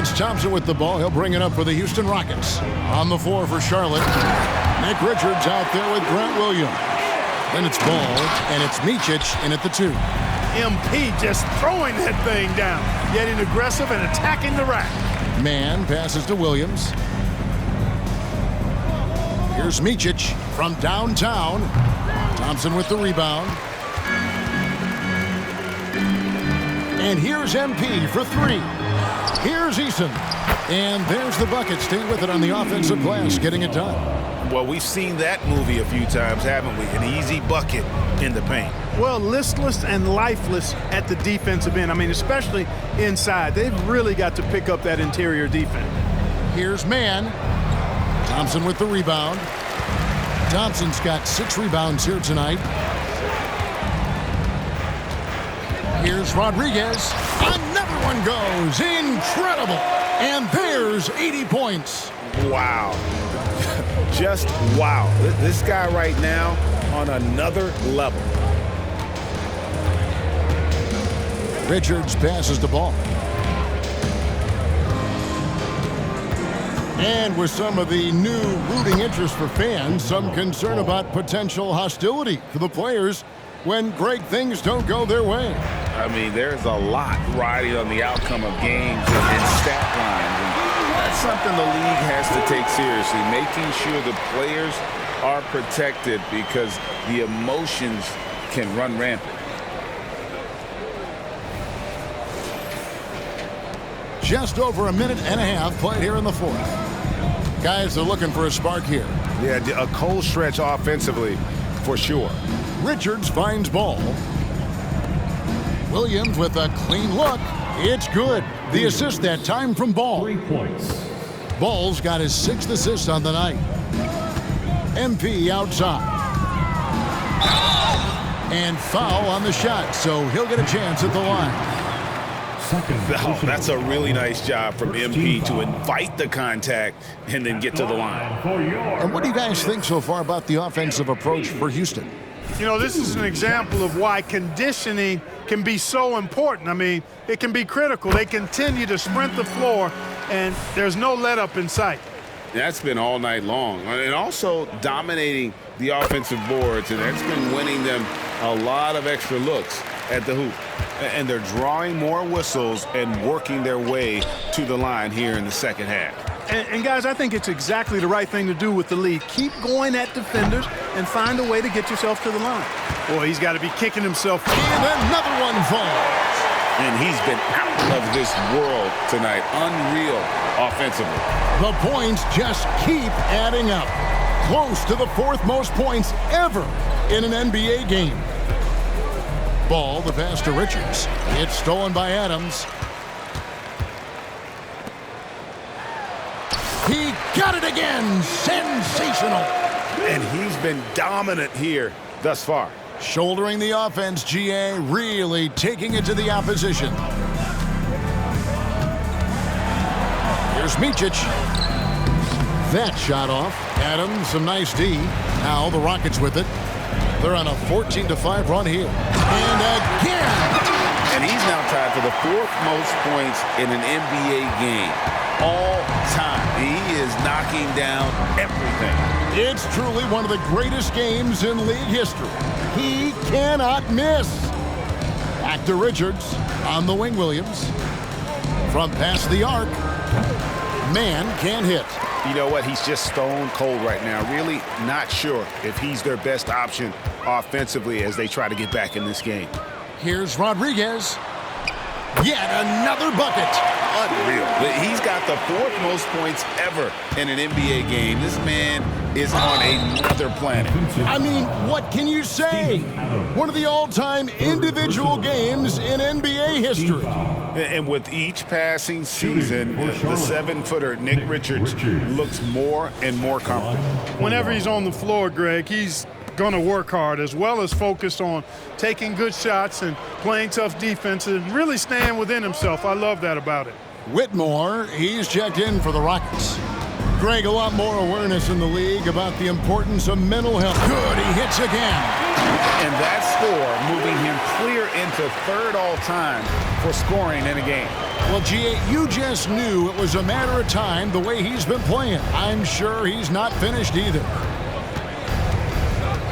Lance Thompson with the ball. He'll bring it up for the Houston Rockets. On the floor for Charlotte. Nick Richards out there with Grant Williams. Then it's Ball, and it's Micic in at the 2. MP just throwing that thing down, getting aggressive and attacking the rack. Man passes to Williams. Here's Micic from downtown. Thompson with the rebound. And here's MP for 3. Here's Eason. And there's the bucket. Stay with it on the offensive glass, getting it done. Well, we've seen that movie a few times, haven't we? An easy bucket in the paint. Well, listless and lifeless at the defensive end. I mean, especially inside. They've really got to pick up that interior defense. Here's Man. Thompson with the rebound. Thompson's got 6 rebounds here tonight. Here's Rodriguez. Another one goes. Incredible. And there's 80 points. Wow. Just wow. This guy right now on another level. Richards passes the ball. And with some of the new rooting interest for fans, some concern about potential hostility for the players when great things don't go their way. I mean, there's a lot riding on the outcome of games and stat lines. And that's something the league has to take seriously, making sure the players are protected because the emotions can run rampant. Just over a minute and a half played here in the 4th. Guys are looking for a spark here. Yeah, a cold stretch offensively for sure. Richards finds Ball. Williams with a clean look. It's good. The assist that time from Ball. 3 points. Ball's got his 6th assist on the night. MP outside. And foul on the shot, so he'll get a chance at the line. Oh, that's a really nice job from MP to invite the contact and then get to the line. And what do you guys think so far about the offensive approach for Houston? You know, this is an example of why conditioning can be so important. I mean, it can be critical. They continue to sprint the floor, and there's no let-up in sight. That's been all night long. And also dominating the offensive boards, and that's been winning them a lot of extra looks at the hoop. And they're drawing more whistles and working their way to the line here in the second half. And guys, I think it's exactly the right thing to do with the lead. Keep going at defenders and find a way to get yourself to the line. Boy, he's got to be kicking himself. And another one falls. And he's been out of this world tonight. Unreal offensively. The points just keep adding up. Close to the 4th most points ever in an NBA game. Ball, the pass to Richards. It's stolen by Adams. He got it again. Sensational. And he's been dominant here thus far. Shouldering the offense, GA really taking it to the opposition. Here's Micic. That shot off. Adams, some nice D. Now the Rockets with it. They're on a 14-5 run here. And again. And he's now tied for the 4th most points in an NBA game all time. He is knocking down everything. It's truly one of the greatest games in league history. He cannot miss. Back to Richards on the wing. Williams. From past the arc. Man can't hit. You know what? He's just stone cold right now. Really not sure if he's their best option offensively as they try to get back in this game. Here's Rodriguez. Yet another bucket. Unreal. He's got the 4th most points ever in an NBA game. This man is on another planet. I mean, what can you say? One of the all-time individual games in NBA history. And with each passing season, the 7-footer Nick Richards looks more and more confident. Whenever he's on the floor, Greg, he's going to work hard as well as focus on taking good shots and playing tough defense and really staying within himself. I love that about it. Whitmore, he's checked in for the Rockets. Greg, a lot more awareness in the league about the importance of mental health. Good, he hits again. And that score moving him clear into third all-time for scoring in a game. Well, G.A., you just knew it was a matter of time the way he's been playing. I'm sure he's not finished either.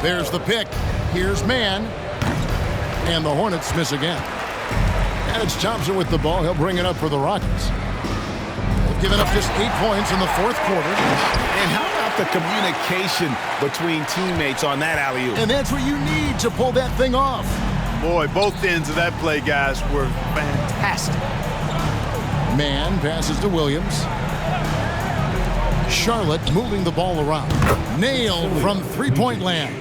There's the pick. Here's man. And the Hornets miss again. And it's Thompson with the ball. He'll bring it up for the Rockets. They've given up just 8 points in the fourth quarter. And how about the communication between teammates on that alley-oop? And that's what you need to pull that thing off. Boy, both ends of that play, guys, were fantastic. Man passes to Williams. Charlotte moving the ball around. Nailed from three-point land.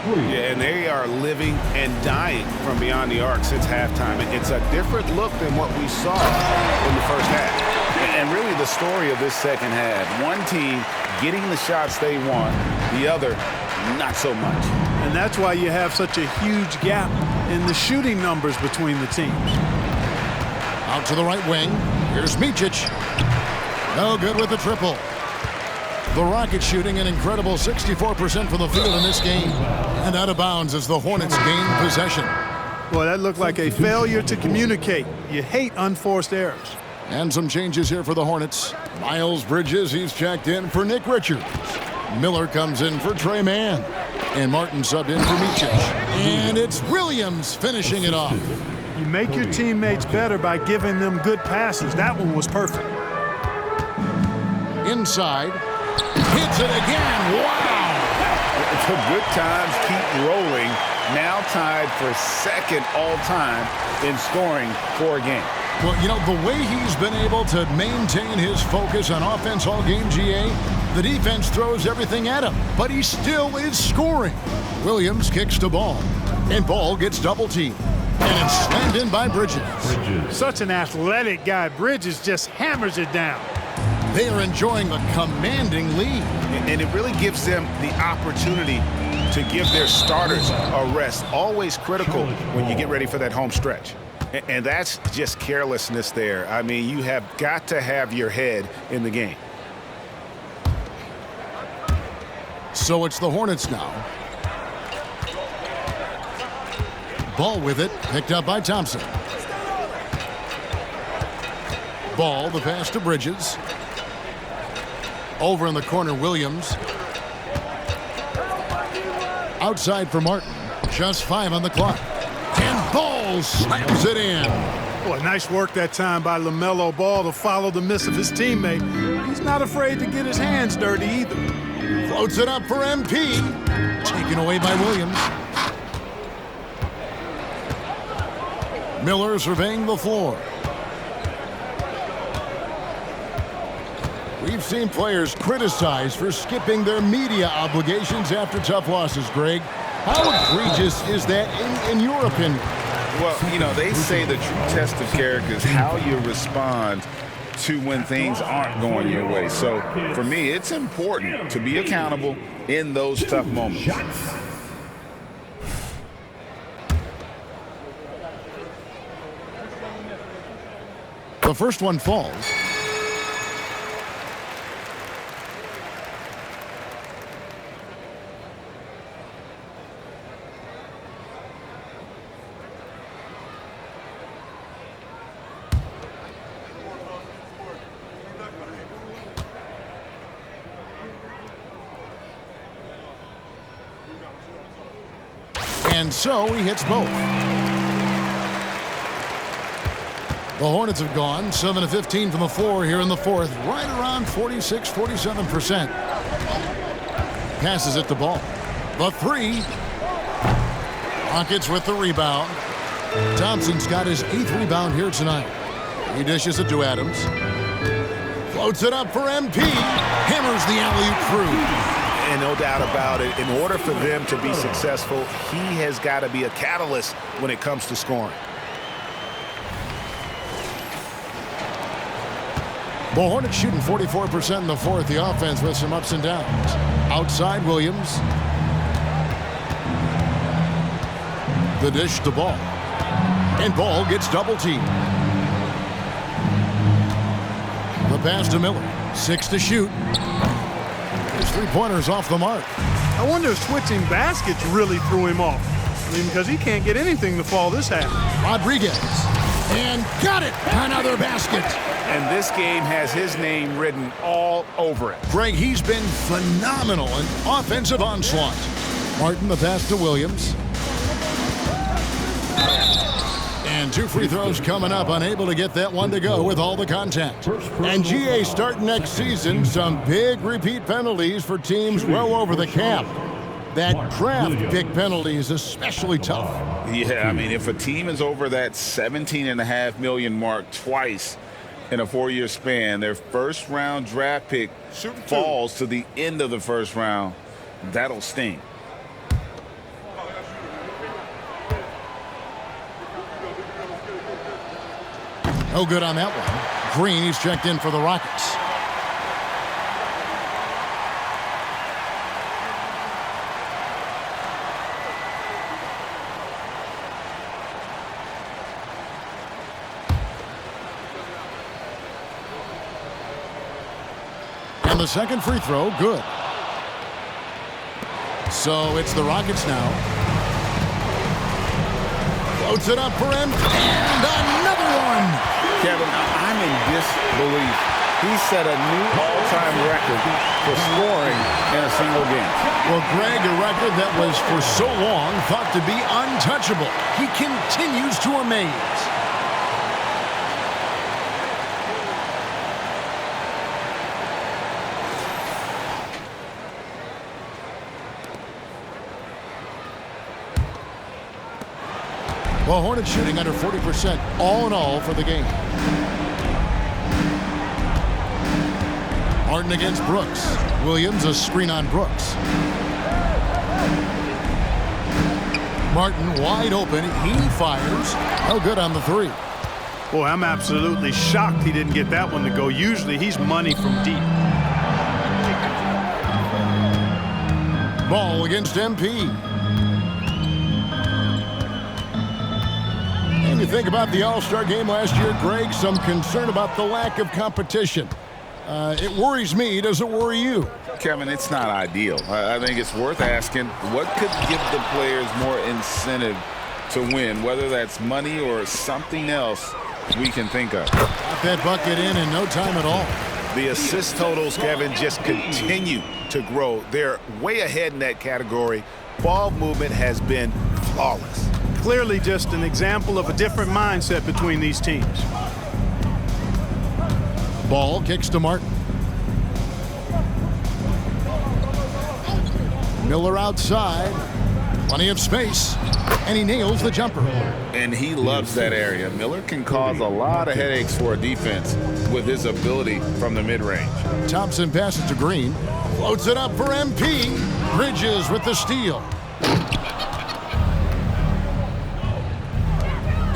Yeah, and they are living and dying from beyond the arc since halftime. It's a different look than what we saw in the first half. And really the story of this second half, one team getting the shots they want, the other not so much. And that's why you have such a huge gap in the shooting numbers between the teams. Out to the right wing. Here's Micic. No good with the triple. The Rockets shooting an incredible 64% from the field in this game. And out of bounds as the Hornets gain possession. Boy, that looked like a failure to communicate. You hate unforced errors. And some changes here for the Hornets. Miles Bridges, he's checked in for Nick Richards. Miller comes in for Trey Mann. And Martin subbed in for Micic. And it's Williams finishing it off. You make your teammates better by giving them good passes. That one was perfect. Inside. Hits it again. Wow! The good times keep rolling. Now tied for second all-time in scoring for a game. Well, you know, the way he's been able to maintain his focus on offense all game, GA, the defense throws everything at him, but he still is scoring. Williams kicks the ball, and Ball gets double-teamed. And it's slammed in by Bridges. Such an athletic guy. Bridges just hammers it down. They are enjoying a commanding lead. And it really gives them the opportunity to give their starters a rest. Always critical when you get ready for that home stretch. And that's just carelessness there. I mean, you have got to have your head in the game. So it's the Hornets now. Ball with it, picked up by Thompson. Ball, the pass to Bridges. Over in the corner, Williams. Outside for Martin. Just 5 on the clock. And Ball slams it in. Boy, nice work that time by LaMelo Ball to follow the miss of his teammate. He's not afraid to get his hands dirty either. Floats it up for MP. Taken away by Williams. Miller surveying the floor. We've seen players criticized for skipping their media obligations after tough losses, Greg. How egregious is that in your opinion? Well, you know, they say the true test of character is how you respond to when things aren't going your way. So, for me, it's important to be accountable in those tough moments. The first one falls. And so he hits both. The Hornets have gone 7 of 15 from the floor here in the fourth, right around 46-47%. Passes it the ball. The three. Rockets with the rebound. Thompson's got his 8th rebound here tonight. He dishes it to Adams. Floats it up for MP. Hammers the alley-oop through. And no doubt about it, in order for them to be successful, he has got to be a catalyst when it comes to scoring. The Hornets shooting 44% in the fourth. The offense with some ups and downs. Outside Williams. The dish to Ball. And Ball gets double teamed. The pass to Miller. 6 to shoot. 3-pointers off the mark. I wonder if switching baskets really threw him off. I mean, because he can't get anything to fall this half. Rodriguez. And got it. Another basket. And this game has his name written all over it. Greg, he's been phenomenal in offensive onslaught. Martin, the pass to Williams. And 2 free throws coming up, unable to get that one to go with all the contact. And GA starting next season, some big repeat penalties for teams well over the cap. That draft pick penalty is especially tough. Yeah, I mean, if a team is over that $17.5 million mark twice in a 4-year span, their first-round draft pick falls to the end of the first round, that'll sting. No good on that one. Green, he's checked in for the Rockets. And the second free throw, good. So it's the Rockets now. Floats it up for him, and another one. Kevin, I'm in disbelief. He set a new all-time record for scoring in a single game. Well, Greg, a record that was for so long thought to be untouchable. He continues to amaze. Well, Hornets shooting under 40% all in all for the game. Martin against Brooks. Williams a screen on Brooks. Martin wide open. He fires. No good on the 3. Boy, I'm absolutely shocked he didn't get that one to go. Usually he's money from deep. Ball against MP. And you think about the All-Star game last year, Greg, some concern about the lack of competition. It worries me. Does it worry you? Kevin, it's not ideal. I think it's worth asking what could give the players more incentive to win, whether that's money or something else we can think of. Got that bucket in no time at all. The assist totals, Kevin, just continue to grow. They're way ahead in that category. Ball movement has been flawless. Clearly just an example of a different mindset between these teams. Ball kicks to Martin. Miller outside. Plenty of space. And he nails the jumper. And he loves that area. Miller can cause a lot of headaches for a defense with his ability from the mid-range. Thompson passes to Green. Floats it up for MP. Bridges with the steal.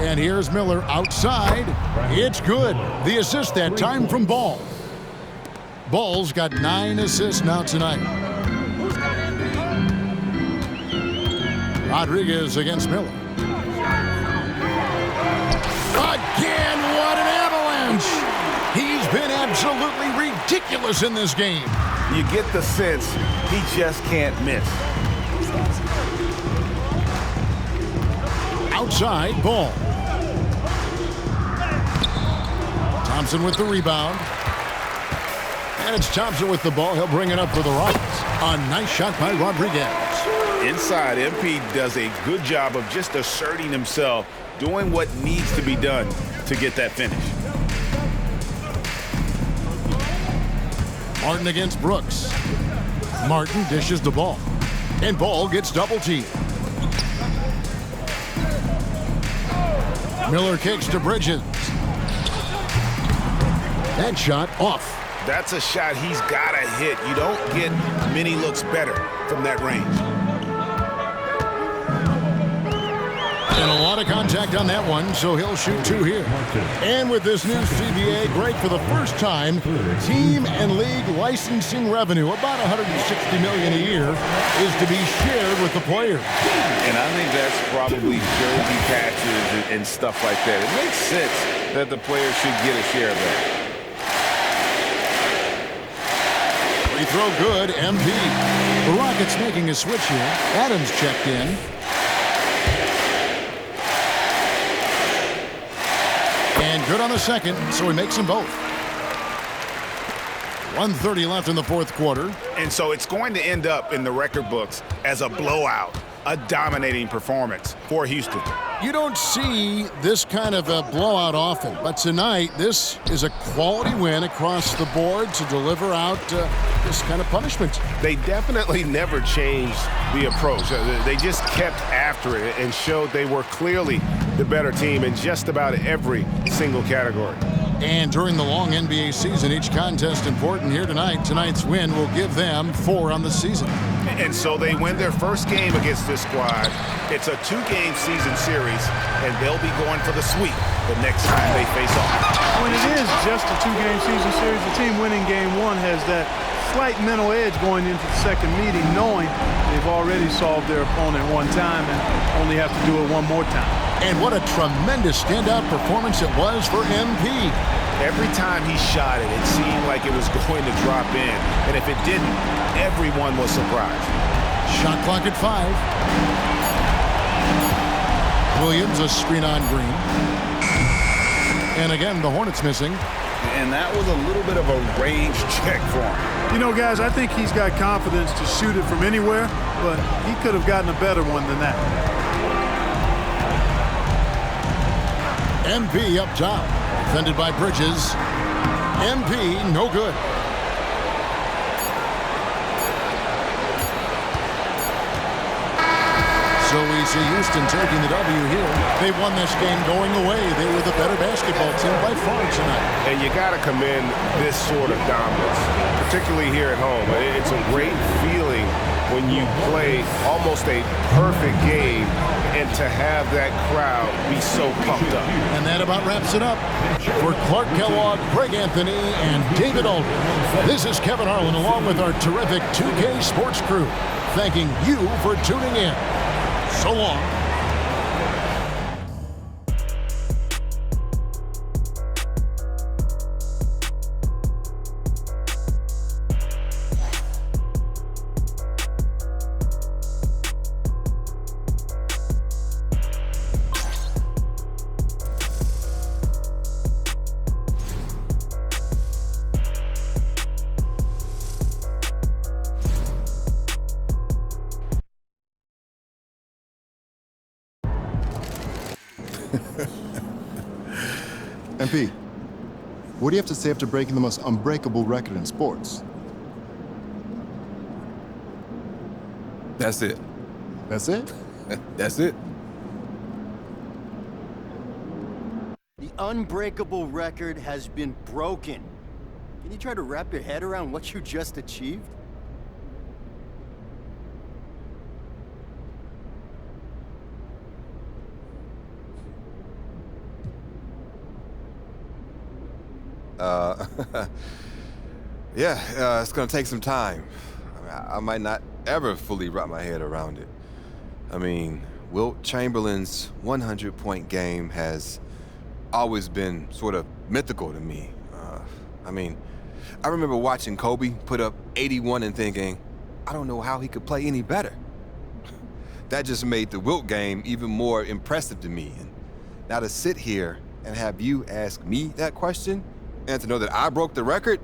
And here's Miller outside. It's good. The assist that time from Ball. Ball's got 9 assists now tonight. Rodriguez against Miller. Again, what an avalanche! He's been absolutely ridiculous in this game. You get the sense he just can't miss. Outside, Ball. Thompson with the rebound. And it's Thompson with the ball. He'll bring it up for the Rockets. A nice shot by Rodriguez. Inside, MP does a good job of just asserting himself, doing what needs to be done to get that finish. Martin against Brooks. Martin dishes the ball. And Ball gets double-teamed. Miller kicks to Bridges. That shot off. That's a shot he's got to hit. You don't get many looks better from that range. And a lot of contact on that one, so he'll shoot 2 here. And with this new CBA, Greg, for the first time, team and league licensing revenue, about $160 million a year, is to be shared with the players. And I think that's probably jersey patches and stuff like that. It makes sense that the players should get a share of that. Free throw good, MP. The Rockets making a switch here. Adams checked in. And good on the second, so he makes them both. 1:30 left in the fourth quarter. And so it's going to end up in the record books as a blowout, a dominating performance for Houston. You don't see this kind of a blowout often, but tonight this is a quality win across the board to deliver out this kind of punishment. They definitely never changed the approach. They just kept after it and showed they were clearly the better team in just about every single category. And during the long NBA season, each contest important here tonight. Tonight's win will give them 4 on the season. And so they win their first game against this squad. It's a 2-game season series, and they'll be going for the sweep the next time they face off. When it is just a 2-game season series, the team winning game 1 has that slight mental edge going into the second meeting, knowing they've already solved their opponent one time and only have to do it one more time. And what a tremendous standout performance it was for MP. Every time he shot it, it seemed like it was going to drop in. And if it didn't, everyone was surprised. Shot clock at 5. Williams, a screen on Green. And again, the Hornets missing. And that was a little bit of a range check for him. You know, guys, I think he's got confidence to shoot it from anywhere, but he could have gotten a better one than that. MP up top. Defended by Bridges. MP, no good. So we see Houston taking the W here. They won this game going away. They were the better basketball team by far tonight. And you got to commend this sort of dominance, particularly here at home. It's a great feeling when you play almost a perfect game and to have that crowd be so pumped up. And that about wraps it up. For Clark Kellogg, Greg Anthony, and David Aldridge, this is Kevin Harlan along with our terrific 2K Sports crew, thanking you for tuning in. So long. MP, what do you have to say after breaking the most unbreakable record in sports? That's it. That's it? That's it. The unbreakable record has been broken. Can you try to wrap your head around what you just achieved? Yeah, it's gonna take some time. I might not ever fully wrap my head around it. I mean, Wilt Chamberlain's 100-point game has always been sort of mythical to me. I mean, I remember watching Kobe put up 81 and thinking, I don't know how he could play any better. That just made the Wilt game even more impressive to me. And now to sit here and have you ask me that question, and to know that I broke the record,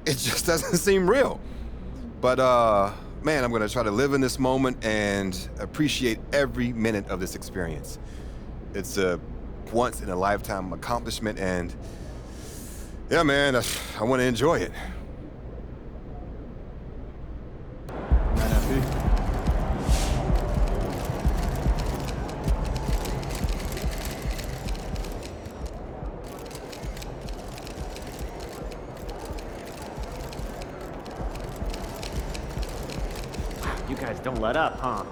it just doesn't seem real. But, man, I'm gonna try to live in this moment and appreciate every minute of this experience. It's a once-in-a-lifetime accomplishment, and yeah, man, I want to enjoy it. You guys don't let up, huh?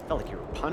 Felt like you were punished.